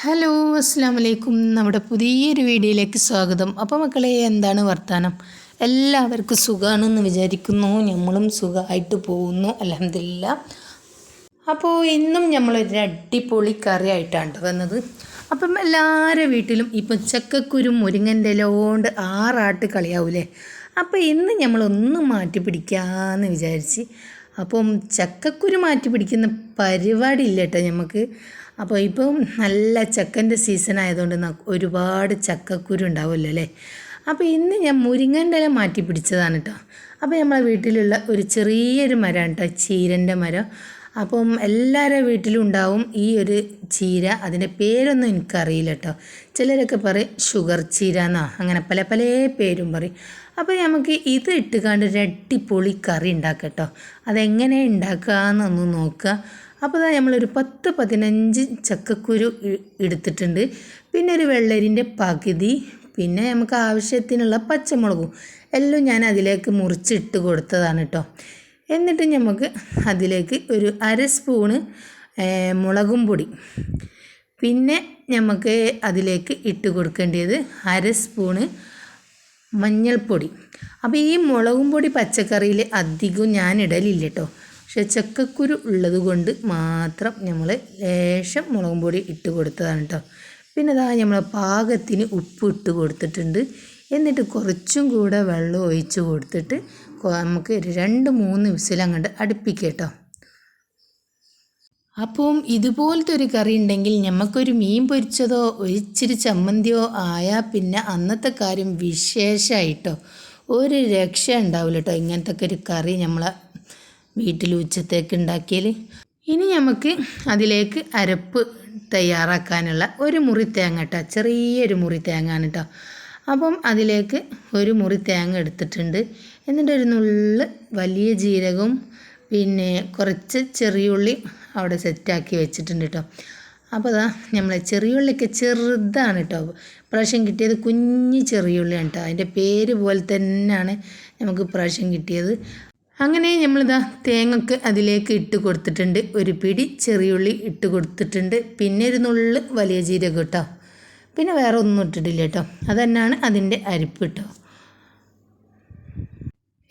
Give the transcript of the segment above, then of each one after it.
Hello അസ്സാം വലൈക്കും. നമ്മുടെ പുതിയൊരു വീഡിയോയിലേക്ക് സ്വാഗതം. അപ്പോൾ മക്കളെ, എന്താണ് വർത്താനം? എല്ലാവർക്കും സുഖമാണെന്ന് വിചാരിക്കുന്നു. നമ്മളും സുഖമായിട്ട് പോകുന്നു, അൽഹംദുലില്ലാ. അപ്പോൾ ഇന്നും നമ്മളൊരു അടിപൊളി കറി ആയിട്ടാണ് വന്നത്. അപ്പം എല്ലാവരുടെ വീട്ടിലും ഇപ്പം ചക്കക്കുരു മുരിങ്ങൻ്റെ ഇല കൊണ്ട് ആറാട്ട് കളിയാവൂലേ. അപ്പോൾ ഇന്ന് നമ്മളൊന്ന് മാറ്റി പിടിക്കാമെന്ന് വിചാരിച്ച്. അപ്പം ചക്കക്കുരു മാറ്റി പിടിക്കുന്ന പരിപാടി ഇല്ല കേട്ടോ നമുക്ക്. അപ്പോൾ ഇപ്പം നല്ല ചക്കൻ്റെ സീസൺ ആയതുകൊണ്ട് ഒരുപാട് ചക്കക്കുരു ഉണ്ടാവുമല്ലോ അല്ലേ. അപ്പോൾ ഇന്ന് ഞാൻ മുരിങ്ങൻ്റെ ഇല മാറ്റി പിടിച്ചതാണ് കേട്ടോ. അപ്പോൾ നമ്മളെ വീട്ടിലുള്ള ഒരു ചെറിയൊരു മരമാണ് കേട്ടോ, ചീരൻ്റെ മരം. അപ്പം എല്ലാവരുടെ വീട്ടിലും ഉണ്ടാവും ഈ ഒരു ചീര. അതിൻ്റെ പേരൊന്നും എനിക്കറിയില്ല കേട്ടോ. ചിലരൊക്കെ പറയും ഷുഗർ ചീര എന്നോ, അങ്ങനെ പല പല പേരും പറയും. അപ്പോൾ നമുക്ക് ഇത് ഇട്ടുകൊണ്ട് ഒരു അടിപൊളി കറി ഉണ്ടാക്കാം കേട്ടോ. അതെങ്ങനെ ഉണ്ടാക്കാമെന്നൊന്ന് നോക്കുക. അപ്പോൾ നമ്മളൊരു 10-15 ചക്കക്കുരു എടുത്തിട്ടുണ്ട്. പിന്നെ ഒരു വെള്ളരിൻ്റെ പകുതി, പിന്നെ നമുക്ക് ആവശ്യത്തിനുള്ള പച്ചമുളകും എല്ലാം ഞാൻ അതിലേക്ക് മുറിച്ചിട്ട് കൊടുത്തതാണ് കേട്ടോ. എന്നിട്ട് നമുക്ക് അതിലേക്ക് ഒരു 1/2 സ്പൂണ് മുളകും പൊടി, പിന്നെ നമുക്ക് അതിലേക്ക് ഇട്ട് കൊടുക്കേണ്ടത് 1/2 സ്പൂണ് മഞ്ഞൾപ്പൊടി. അപ്പോൾ ഈ മുളകും പൊടി പച്ചക്കറിയിൽ അധികം ഞാൻ ഇടലില്ല കേട്ടോ. പക്ഷേ ചക്കക്കുരു ഉള്ളത് കൊണ്ട് മാത്രം നമ്മൾ ലേശം മുളകും പൊടി ഇട്ട് കൊടുത്തതാണ് കേട്ടോ. പിന്നെ നമ്മൾ പാകത്തിന് ഉപ്പ് ഇട്ട് കൊടുത്തിട്ടുണ്ട്. എന്നിട്ട് കുറച്ചും കൂടെ വെള്ളം ഒഴിച്ച് കൊടുത്തിട്ട് നമുക്ക് 2-3 വിസിൽ അങ്ങോട്ട് അടുപ്പിക്കുക കേട്ടോ. അപ്പം ഇതുപോലത്തെ ഒരു കറി ഉണ്ടെങ്കിൽ നമുക്കൊരു മീൻ പൊരിച്ചതോ ഒരിച്ചിരി ചമ്മന്തിയോ ആയാൽ പിന്നെ അന്നത്തെ കാര്യം വിശേഷമായിട്ടോ. ഒരു രക്ഷ ഉണ്ടാവില്ല കേട്ടോ ഇങ്ങനത്തെ ഒരു കറി നമ്മളെ വീട്ടിൽ ഉച്ചത്തേക്ക് ഉണ്ടാക്കിയാൽ. ഇനി നമുക്ക് അതിലേക്ക് അരപ്പ് തയ്യാറാക്കാനുള്ള ഒരു മുറി തേങ്ങ കേട്ടോ, ചെറിയൊരു മുറി തേങ്ങ ആണ് കേട്ടോ. അപ്പം അതിലേക്ക് ഒരു മുറി തേങ്ങ എടുത്തിട്ടുണ്ട്. എന്നിട്ട് ഒരു നുള്ള് വലിയ ജീരകവും പിന്നെ കുറച്ച് ചെറിയുള്ളി അവിടെ സെറ്റാക്കി വെച്ചിട്ടുണ്ട് കേട്ടോ. അപ്പോൾ നമ്മളെ ചെറിയുള്ളിയൊക്കെ ചെറുതാണ് കേട്ടോ. പ്രാവശ്യം കിട്ടിയത് കുഞ്ഞ് ചെറിയുള്ളിയാണ് കേട്ടോ. അതിൻ്റെ പേര് പോലെ തന്നെയാണ് നമുക്ക് പ്രാവശ്യം കിട്ടിയത്. അങ്ങനെ തേങ്ങക്ക് അതിലേക്ക് ഇട്ട് കൊടുത്തിട്ടുണ്ട്. ഒരു പിടി ചെറിയുള്ളി ഇട്ട് കൊടുത്തിട്ടുണ്ട്. പിന്നെ ഒരു നുള്ള് വലിയ ജീരകം കേട്ടോ. പിന്നെ വേറെ ഒന്നും ഇട്ടിട്ടില്ല കേട്ടോ. അതന്നെയാണ് അതിൻ്റെ അരിപ്പ് കേട്ടോ.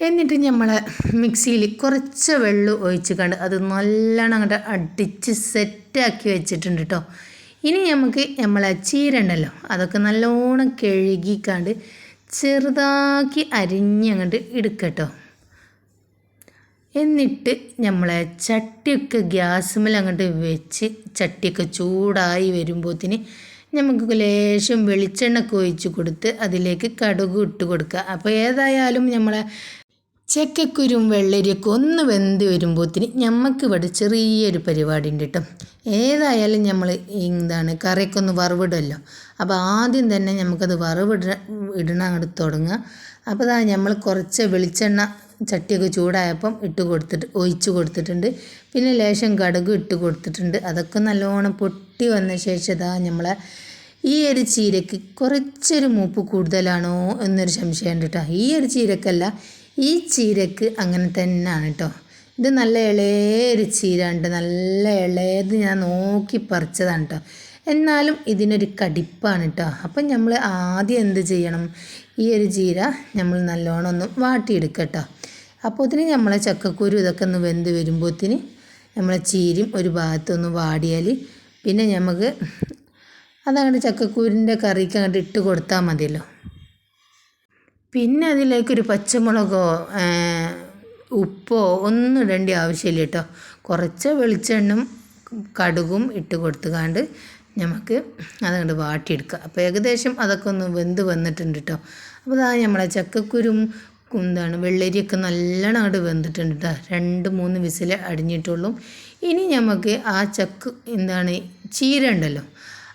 എന്നിട്ട് നമ്മൾ മിക്സിയിൽ കുറച്ച് വെള്ളം ഒഴിച്ച് കണ്ട് അത് നല്ലോണം അങ്ങോട്ട് അടിച്ച് സെറ്റാക്കി വെച്ചിട്ടുണ്ട് കേട്ടോ. ഇനി നമുക്ക് നമ്മളെ ചീര ഉണ്ടല്ലോ, അതൊക്കെ നല്ലോണം കഴുകിക്കാണ്ട് ചെറുതാക്കി അരിഞ്ഞങ്ങോട്ട് എടുക്കട്ടോ. എന്നിട്ട് നമ്മളെ ചട്ടിയൊക്കെ ഗ്യാസുമേൽ അങ്ങോട്ട് വെച്ച് ചട്ടിയൊക്കെ ചൂടായി വരുമ്പോഴത്തേന് നമുക്ക് ലേശം വെളിച്ചെണ്ണ ഒഴിച്ച് കൊടുത്ത് അതിലേക്ക് കടുക് ഇട്ട് കൊടുക്കുക. അപ്പോൾ ഏതായാലും നമ്മളെ ചക്കക്കുരും വെള്ളരിയൊക്കെ ഒന്ന് വെന്ത് വരുമ്പോഴത്തേന് നമുക്കിവിടെ ചെറിയൊരു പരിപാടി ഉണ്ട് കേട്ടോ. ഏതായാലും നമ്മൾ കറിയൊക്കെ ഒന്ന് വറവിടുമല്ലോ. അപ്പോൾ ആദ്യം തന്നെ നമുക്കത് ഇടണം അങ്ങോട്ട് തുടങ്ങുക. അപ്പോൾ നമ്മൾ കുറച്ച് വെളിച്ചെണ്ണ ചട്ടിയൊക്കെ ചൂടായപ്പം ഒഴിച്ച് കൊടുത്തിട്ടുണ്ട്. പിന്നെ ലേശം കടുക് ഇട്ട് കൊടുത്തിട്ടുണ്ട്. അതൊക്കെ നല്ലോണം പൊട്ടി വന്ന ശേഷം നമ്മളെ ഈ ഒരു ചീരയ്ക്ക് കുറച്ചൊരു മൂപ്പ് കൂടുതലാണോ എന്നൊരു സംശയമുണ്ട് കേട്ടോ. ഈ ഒരു ചീരക്കല്ല, ഈ ചീരക്ക് അങ്ങനെ തന്നെയാണ് കേട്ടോ. ഇത് നല്ല ഇളയൊരു ചീര ഉണ്ട്, നല്ല ഇളയത്. ഞാൻ നോക്കി പറിച്ചതാണ് കേട്ടോ. എന്നാലും ഇതിനൊരു കടിപ്പാണ് കേട്ടോ. അപ്പം നമ്മൾ ആദ്യം എന്ത് ചെയ്യണം, ഈ ഒരു ചീര നമ്മൾ നല്ലോണം ഒന്ന് വാട്ടിയെടുക്കട്ടോ. അപ്പോഴത്തേന് നമ്മളെ ചക്കക്കുരു ഇതൊക്കെ ഒന്ന് വെന്ത് വരുമ്പോഴത്തേന് നമ്മളെ ചീരയും ഒരു ഭാഗത്തൊന്ന് വാടിയാൽ പിന്നെ നമുക്ക് അതങ്ങോട്ട് ചക്കക്കുരിൻ്റെ കറിക്ക് അങ്ങോട്ട് ഇട്ട് കൊടുത്താൽ മതിയല്ലോ. പിന്നെ അതിലേക്കൊരു പച്ചമുളകോ ഉപ്പോ ഒന്നും ഇടേണ്ട ആവശ്യമില്ല കേട്ടോ. കുറച്ച് വെളിച്ചെണ്ണയും കടുകും ഇട്ട് കൊടുത്തുകൊണ്ട് നമുക്ക് അതങ്ങോട്ട് വാട്ടിയെടുക്കുക. അപ്പോൾ ഏകദേശം അതൊക്കെ ഒന്ന് വെന്ത് വന്നിട്ടുണ്ട് കേട്ടോ. അപ്പോൾ നമ്മളെ ചക്കക്കുരും വെള്ളരിയൊക്കെ നല്ലോണം അങ്ങോട്ട് വെന്തിട്ടുണ്ട് കേട്ടോ. 2-3 വിസിൽ അടിഞ്ഞിട്ടുള്ളൂ. ഇനി നമുക്ക് ആ ചീര ഉണ്ടല്ലോ,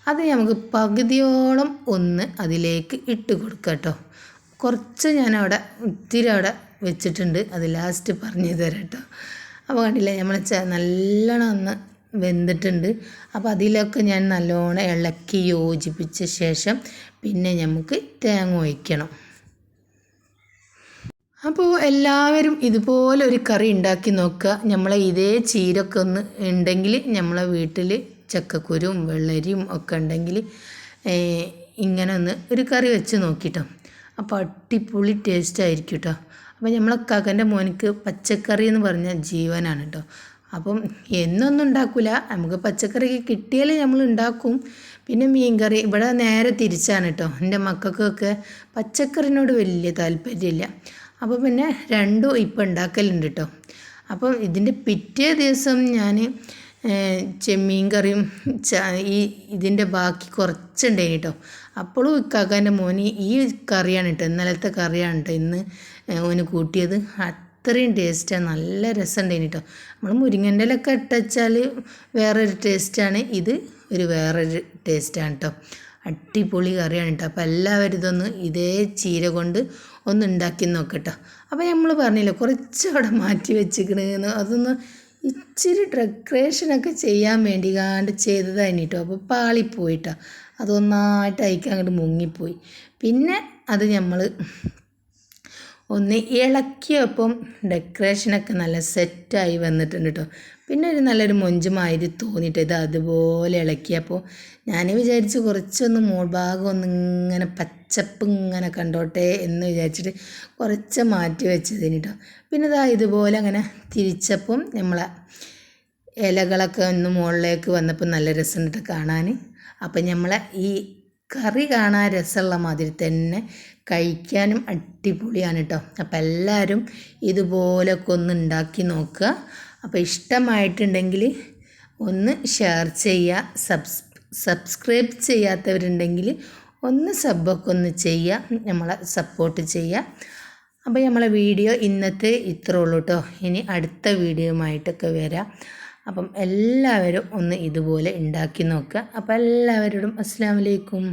അത് നമുക്ക് പകുതിയോളം ഒന്ന് അതിലേക്ക് ഇട്ട് കൊടുക്കുക കേട്ടോ. കുറച്ച് ഞാനവിടെ ഇത്തിരി അവിടെ വെച്ചിട്ടുണ്ട്, അത് ലാസ്റ്റ് പറഞ്ഞു തരാം കേട്ടോ. അപ്പോൾ കണ്ടില്ലേ, നമ്മൾ നല്ലോണം ഒന്ന് വെന്തിട്ടുണ്ട്. അപ്പോൾ അതിലൊക്കെ ഞാൻ നല്ലോണം ഇളക്കി യോജിപ്പിച്ച ശേഷം പിന്നെ നമുക്ക് തേങ്ങ ഒഴിക്കണം. അപ്പോൾ എല്ലാവരും ഇതുപോലെ ഒരു കറി ഉണ്ടാക്കി നോക്കുക. നമ്മളെ ഇതേ ചീരൊക്കെ ഒന്ന് ഉണ്ടെങ്കിൽ നമ്മളെ വീട്ടിൽ ചക്കക്കുരും വെള്ളരിയും ഒക്കെ ഉണ്ടെങ്കിൽ ഇങ്ങനെ ഒന്ന് ഒരു കറി വെച്ച് നോക്കിട്ടോ. അപ്പോൾ അടിപൊളി ടേസ്റ്റ് ആയിരിക്കും കേട്ടോ. അപ്പോൾ നമ്മളെ കാക്കൻ്റെ മോനിക്ക് പച്ചക്കറി എന്ന് പറഞ്ഞാൽ ജീവനാണ് കേട്ടോ. അപ്പം എന്നൊന്നും ഉണ്ടാക്കില്ല, നമുക്ക് പച്ചക്കറി കിട്ടിയാൽ നമ്മൾ ഉണ്ടാക്കും. പിന്നെ മീൻകറി ഇവിടെ നേരെ തിരിച്ചാണ് കേട്ടോ. എൻ്റെ മക്കൾക്കൊക്കെ പച്ചക്കറിനോട് വലിയ താല്പര്യമില്ല. അപ്പോൾ പിന്നെ രണ്ടും ഇപ്പം ഉണ്ടാക്കലുണ്ട് കേട്ടോ. അപ്പം ഇതിൻ്റെ പിറ്റേ ദിവസം ഞാൻ ചെമ്മീൻ കറിയും ഇതിൻ്റെ ബാക്കി കുറച്ചുണ്ടായിന് കേട്ടോ. അപ്പോഴും ഇക്കാക്കാൻ്റെ മോന് ഈ കറിയാണ് കേട്ടോ, ഇന്നലത്തെ കറിയാണ് കേട്ടോ ഇന്ന് ഓന് കൂട്ടിയത്. അത്രയും ടേസ്റ്റാണ്, നല്ല രസമുണ്ടായിന് കേട്ടോ. നമ്മൾ മുരിങ്ങൻ്റെ ഇലയൊക്കെ ഇട്ടുവച്ചാൽ വേറൊരു ടേസ്റ്റാണ്, ഇത് വേറൊരു ടേസ്റ്റാണ് കേട്ടോ. അടിപൊളി കറിയാണ് കേട്ടോ. അപ്പോൾ എല്ലാവരും ഇതൊന്ന് ഇതേ ചീര കൊണ്ട് ഒന്ന് ഉണ്ടാക്കി നോക്കട്ടോ. അപ്പോൾ നമ്മൾ പറഞ്ഞില്ല കുറച്ച് അവിടെ മാറ്റി വെച്ചിക്കണെന്ന്, അതൊന്ന് ഇച്ചിരി ഡെക്കറേഷനൊക്കെ ചെയ്യാൻ വേണ്ടി ചെയ്തതാണ് കേട്ടോ. അപ്പോൾ പാളിപ്പോയിട്ടോ, അതൊന്നായിട്ട് അയക്കാൻ അങ്ങോട്ട് മുങ്ങിപ്പോയി. പിന്നെ അത് നമ്മൾ ഒന്ന് ഇളക്കിയപ്പം ഡെക്കറേഷനൊക്കെ നല്ല സെറ്റായി വന്നിട്ടുണ്ട് കേട്ടോ. പിന്നെ ഒരു നല്ലൊരു മൊഞ്ചുമാതിരി തോന്നിയിട്ട് ഇത് അതുപോലെ ഇളക്കിയപ്പോൾ ഞാൻ വിചാരിച്ചു കുറച്ചൊന്ന് ഭാഗം ഒന്ന് ഇങ്ങനെ പച്ചപ്പ് ഇങ്ങനെ കണ്ടോട്ടെ എന്ന് വിചാരിച്ചിട്ട് കുറച്ച് മാറ്റി വെച്ചതിന് കേട്ടോ. പിന്നെ ഇതാ ഇതുപോലെ അങ്ങനെ തിരിച്ചപ്പം നമ്മളെ ഇലകളൊക്കെ ഒന്ന് മുകളിലേക്ക് വന്നപ്പോൾ നല്ല രസമുണ്ട് കാണാൻ. അപ്പം നമ്മളെ ഈ കറി കാണാൻ രസമുള്ള മാതിരി തന്നെ കഴിക്കാനും അടിപൊളിയാണ് കേട്ടോ. അപ്പം എല്ലാവരും ഇതുപോലൊക്കെ ഒന്ന് ഉണ്ടാക്കി നോക്കുക. അപ്പോൾ ഇഷ്ടമായിട്ടുണ്ടെങ്കിൽ ഒന്ന് ഷെയർ ചെയ്യുക, സബ്സ്ക്രൈബ് ചെയ്യാത്തവരുണ്ടെങ്കിൽ ഒന്ന് സബ്ബൊക്കെ ഒന്ന് ചെയ്യുക, നമ്മളെ സപ്പോർട്ട് ചെയ്യുക. അപ്പോൾ നമ്മളെ വീഡിയോ ഇന്നത്തെ ഇത്രേ ഉള്ളൂ കേട്ടോ. ഇനി അടുത്ത വീഡിയോയുമായിട്ടൊക്കെ വരാം. അപ്പം എല്ലാവരും ഒന്ന് ഇതുപോലെ ഉണ്ടാക്കി നോക്കുക. അപ്പോൾ എല്ലാവരോടും അസ്സലാമു അലൈക്കും.